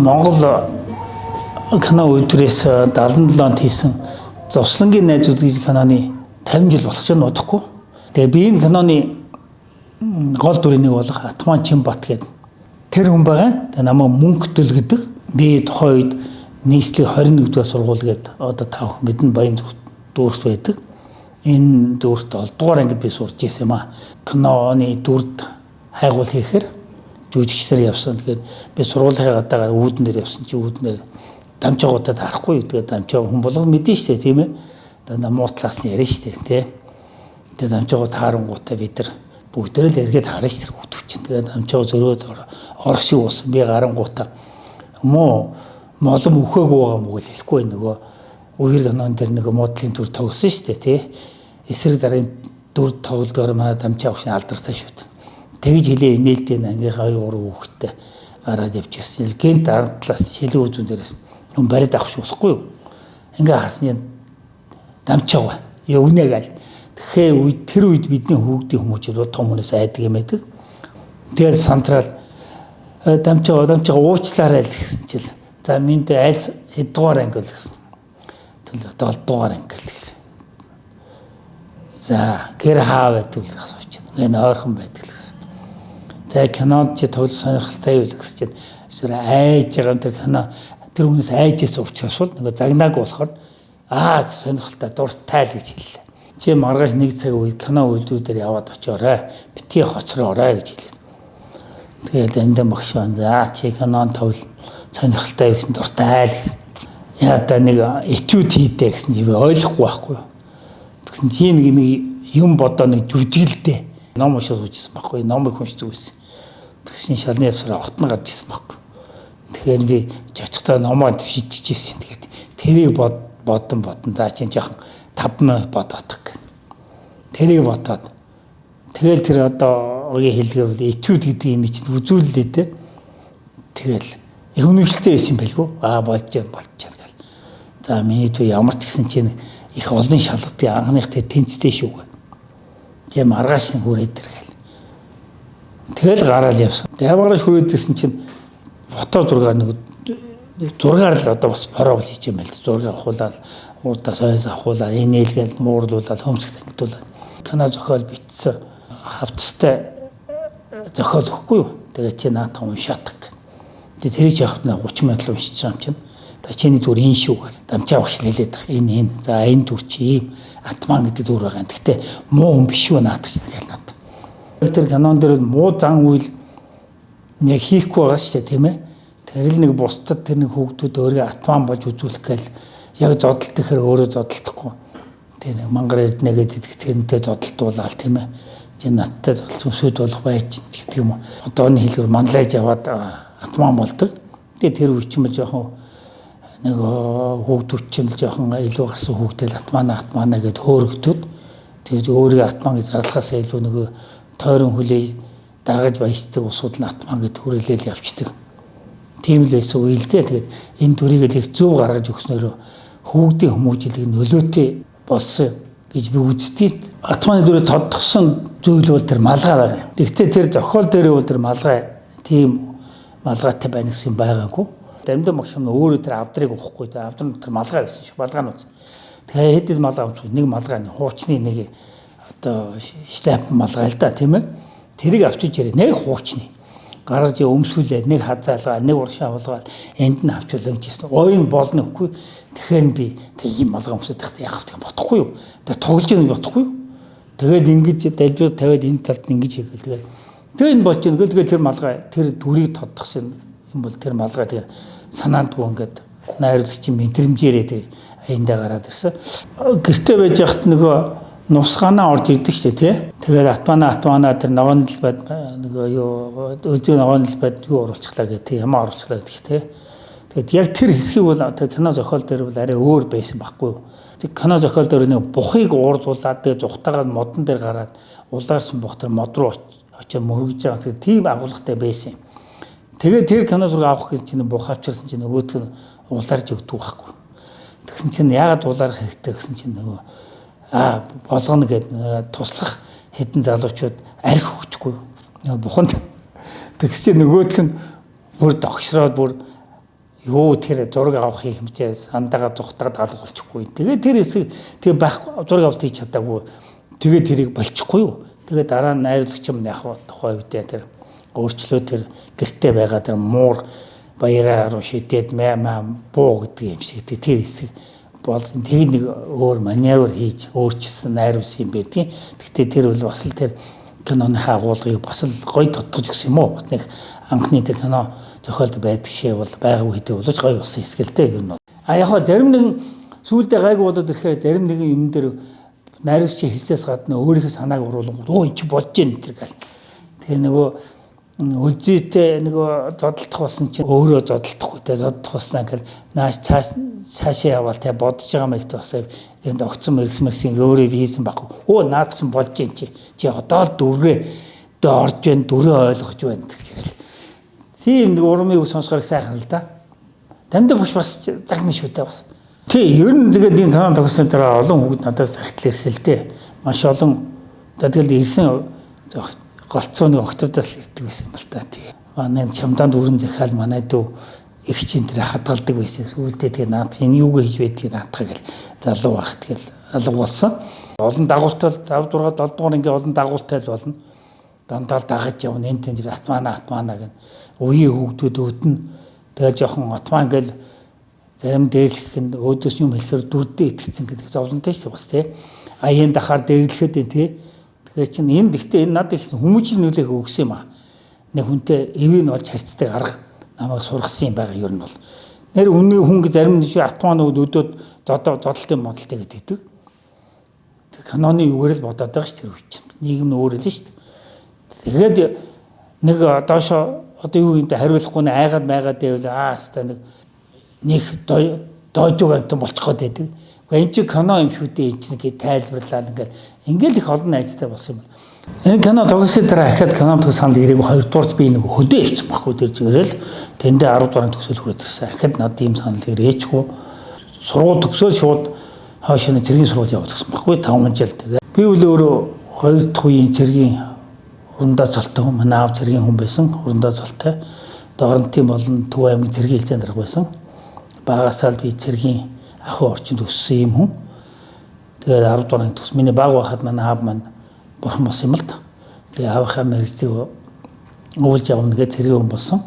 Монгол кино үйлдвэрээс 77 онд хийсэн Зовслонгийн найзууд гэж киноны 50 жил болох ч удахгүй. Тэгээ би энэ киноны гол дүрийн нэг болох Атман Чинбат гэдэг тэр хүн байгаа. Тэгээ намайг мөнгө төлгөдөг. Би тухайн үед нийслэлийн 21-р сургууль гэдэг одоо тавх мэдэн баян дүүрт байдаг. Энэ дүүрт 7 дугаар ангид би сурч ирсэн юм аа. Киноны дүрд хайгуул хийхээр жүжигчдэр явсан. Тэгээд би сургуулийн гадаагаар үүдэн дээр явсан чи үүднээр дамжаагуудад харахгүй. Тэгээд дамжааг хүн болго мэдэн штэ тийм ээ. Дандаа муутлаас нь ярина штэ тий. Тэгээд дамжаагууд харангуудаа бид нар бүгдээ л эргээд харна штэ хүүхдүүд чинь. Тэгээд дамжааг зөрөөд орох шиг болсон. Би гарангуудаа молом өхөөгүй байгаа мөг л хэлэхгүй нөгөө үер кинон дээр нэг модлын төр тогсон штэ тий. Эсрэг дарын дүр тоглолтоор манай дамжааг авшин алдартай шүү дээ. Тэгж хэлээ нээлттэй ангийнхаа 2 3 хүүхэдтэй гараад явчихсан. Гэнт ардлаас шилэн үзүүн дээрээс хүн барид авах болохгүй юу? Ингээ харсны дамжаага. Өвнэ гал. Тэгэхээр тэр үед бидний хүүхдийн хүмүүжүүд том хүнээс айдаг юм байдаг. Тэгээд сантрал дамжаага уучлаарай л гэсэн чил. За минь айц хэддугаар анги л гэсэн. Тэгэл 7 дугаар анги гэл. За гэр хаа байдаг л асууж байна. Энэ ойрхон байдаг л гэсэн. За кинонд чи тоглох сонирхолтой юу гэсэн чинь эсвэл айж байгаа юм тэр кино тэр хүнээс айжээс учраас бол нөгөө загнааг болохоор сонирхолтой дуртай л гэж хэллээ. Чи маргааш 1 цаг үед кино үйлдвэрээр яваад очиорой. Битгий хоцроорой гэж хэлээ. Тэгээд амдан багш байна. За чи кинонд тоглох сонирхолтой байсан дуртай л. Яа та нэг этюд хийдэ гэсэн чи би ойлгохгүй байхгүй юу. Тэгсэн чи нэг юм бодоо нэг жүжиглдэ. Ном уншиж үзсэн байхгүй. Номыг уншиж үзсэн. Тэгсэн шалны явсараа хотно гарч ирсэн байхгүй. Тэгэхээр би очихдаа номоо шидчихсэн. Тэгээд тэрийг бодсон. За чинь жоохон 5 минут бодоодох гэх. Тэрийг бодоод тэгэл тэр одоо огийн хэлгээр бол этюд гэдэг юм чинь үзүүллээ те. Тэгэл их үнэлтэй байсан юм байлгүй. Болж гэл. За миний туу ямар ч гэсэн чинь их олон шалгалтын анхных тэр тэнцтэй шүү. Тэгээ маргааш нь хүрээд иргээл. Тэгэл гараад явсан. Яваараа хүрээд ирсэн чинь фото зургаар нэг зургаар л одоо бас парол хийж юм байл. Зургийг авахуулаад уурдаа сойс авахуулаад инээлгээл муурлуулаад хөмсгөл ангидуулаад кино зохиол бичсэн хавцтай зохиол өгөхгүй юу. Тэгээд чи наатах уншаадаг. Тэгээд тэрийг явахт 30 минут л уншиж байгаа юм чинь. За чиний дүр энэ шүү гэл. Дамжаа багш хэлээд байгаа. Энэ. За энэ дүр чи ийм Атман гэдэг дүр байгаа. Гэхдээ муу хүн биш шүү наатах гэл надад. Тэр канон дээр муу зан үйл яг хийхгүй байгаа шүү дээ тийм ээ. Тэр л нэг бусдад тэр нэг хүүхдүүд өөрөө Атман болж үзүүлэх гээл яг зодтолт гэхээр өөрөө зодтолдохгүй. Тэр нэг мангар эрднэгээд тэрнтэй зодтолтуулаад тийм ээ. Чи надтай зодтолсон өсөд болох байж гэдэг юм уу. Одооны хэлээр манлайж яваад Атман болдог. Тэгээ тэр үчим жоохон нэг хүүхдүүд ч юм жоохон илүү гарсан хүүхдэл Атмана гэд хөөрөгдөд. Тэгээд өөрийн Атман гэж зарлахаас илүү нөгөө тойрон хүлээ дагаж баяждаг усууд нь Атман гэд хүрээлэл явцдаг. Тийм л байсан үеэлдээ. Тэгээд энэ дүрийг л их зөв гаргаж өгснөөрөө хүүхдийн хүмүүжлийг нөлөөтэй болсон гэж би үздэг. Атманы дүрээ тодтогсон зүйл бол тэр малгай байгаа. Гэхдээ тэр зохиол дээр бол тэр малгай тийм малгайтай байна гэсэн юм байгаагүй. Амдан багш нь өөрөө тэр авдрыг уухгүй. Тэр авдар нь тэр малгай байсан шүү. Малгаанууд. Тэгээд хэд малгай авч нэг малгай хуучны нэг одоо шляп малгай л да тийм ээ. Тэрийг авчиж ярэ нэг хуучны. Гаргаж өмсүүлээ нэг хазаалгаа нэг уршаа авалгаад энд нь авчуулсан гэсэн. Ойн болно үгүй. Тэгэхээр би тэг ийм малгай өмсөд тахт яах вэ бодохгүй юу. Тэг тоглож байгаа бодохгүй юу. Тэгээд ингэж дэлбэр тавиад энэ талд ингэж хийгээл. Тэгээд энэ болж байгаа. Тэгээд тэр малгай тэр дүрийг тодтогсон юм бол тэр малгай тэгээ санаандгүй ингээд найруулагч мэдрэмжээрээ тэг аяндаа гараад ирсэн. Гэртээ байж яхад нөгөө нусгаанаа орж ирдэг шүү дээ тий. Тэгээд Атмана тэр ногоон дэлбад нөгөө юу өзөө ногоон дэлбад юу оруулчихлаа гэх тий ямаа оруулчихлаа гэх тий. Тэгээд яг тэр хэсгийг бол тэр кино зохиол дээр бол арай өөр байсан байхгүй юу. Тэг кино зохиол дээр нэг бухыг уурдуулаад тэгээд зүхтагаад модон дээр гараад улаарсан бух тэр мод руу очиж мөргөж байгаа. Тэгээд тийм агуулгатай байсан юм. Тэгээд тэр кино зураг авах гэж чинь бухавчирсан чинь нөгөөдг нь улаарж өгдөг байхгүй. Тэгсэн чинь яагаад улаарах хэрэгтэй гэсэн чинь нөгөө болгоно гэдэг туслах хэдэн залуучууд арх өгчихгүй. Нөгөө буханд тэгс чинь нөгөөдг нь бүр догшроод бүр юу тэр зураг авах хэмжээ сандаага зүхтаад алга болчихгүй. Тэгээд тэр хэсэг тэг байх зураг авалт хийж чадаагүй. Тэгээд тэрийг болчихгүй юу. Тэгээд дараа нь найруулагч юм яг тухай үедээ тэр өөрчлөө тэр гэртээ байгаа тэр муур баяраа руу шидэд буу гэдэг юм шиг тэр хэсэг бол тэг нэг өөр маневр хийж өөрчилсөн найруулсан юм байдгийн. Гэхдээ тэр бол бас л тэр киноныхаа агуулгыг бас л гоё тодтогч гэсэн юм уу. Бас нэг анхны тэр кино зохиолд байдаг шээ бол байгаагүй хэдий болж гоё болсон хэсгэлтэй ер нь. Яг хаа зарим нэг сүүлдээ гайгүй болоод ирэхээр зарим нэгэн юм дээр найруулагчийн хэлсээс гадна өөрийнхөө санааг оруулангууд өө эн чи болж гин тэр гал. Тэр нөгөө үлзийтэй нөгөө зодтолдох болсон чинь өөрөө зодтолдохгүй те зодтолдох болснаа гэл нааш цаашаа яваал те бодож байгаа мэй гэж басаа энд огцсон мэрэгсмэрсийн өөрөө хийсэн байхгүй. Өө наадсан болж гин чи одоо л дөрөө орж байна дөрөө ойлгож байна гэж. Тийм нэг урмыг сонсохоор сайхан л да. Дамдаа бүш бас загны шүтээ бас. Тий, ер нь тэгээд энэ канал тогсны дараа олон хүүхэд надад захидлаа ирсэн л дээ. Маш олон тэгэл ирсэн голцоо нэг октодоос ирдэг байсан юм л та. Тий. Манай чамдаанд өрн захиал манай дүү их чин тэр хадгалдаг байсан. Сүүлдээ тэгээд наад энэ юуг хийж байдгийг наатах гэл залуу байх тэгэл алга болсон. Олон дагуултай 5 6 7 дугаар ингээ олон дагуултай л болно. Дандаа дагаж явна энэ тэнд атмана гэн үеийн хүүхдүүд өөдөн тэгээ жоохон отман гэл зарим дээрлэх нь өөдөөс юм хэлэхээр дүрдээ итгэцэн гэдэг зовлонтой шүү бас тий. Аян дахаар дээрлэхэд энэ тий. Тэгэхээр чинь энэ гэхдээ энэ надад их хүмүүжил нөлөөх өгсөн юм аа. Нэг хүнтэй эвийн болж харьцдаг арга намайг сургасан юм байгаа ер нь бол. Нэр үнний хүн зарим нэг атманууд өдөөд зодолтын модалтай гэдэг. Тэг каноны юугаар л бодоод байгаа шүү тэр үуч. Нийгэм нь өөр л шүү. Тэгээд нэг доошо одоо юу юмтай хариулахгүй нэ айгаад майгаад байвал хаста нэг доожог амтан болчих гээд байдаг. Энд чи кино юм шүү дээ энэ чи тайлбарлаад ингээл их олон найзтай болсон юм. Энэ кино тогсны дараа ахад кино төгс санал ирээгүй 2 дуурт би нэг хөдөө явсан баггүй тэр зөрөөл тэндээ 10 дугаар төгсөл хүрээд ирсэн. Ахад над ийм санал ирээчгүй сургууль төгсөөл шууд хойш нь цэргийн сургууль яваад гэсэн баггүй 5 жил тэгээ. Би үл өөрөө 2 дахь үеийн цэргийн урандаа цолтой хүн манай аав цэргийн хүн байсан. Урандаа цолтой. Доорнтын болон Төв аймгийн цэргийн хэлцээнд дарга байсан. Багасаа л би цэргийн ахуй орчинд өссөн юм хүн. Тэгээд 10 дугаар төгс миний баг байхад манай аав маань бурхан болсон юм л та. Тэгээд аавынхаа мэргэжлийг уулж явна гэж цэргийн хүн болсон.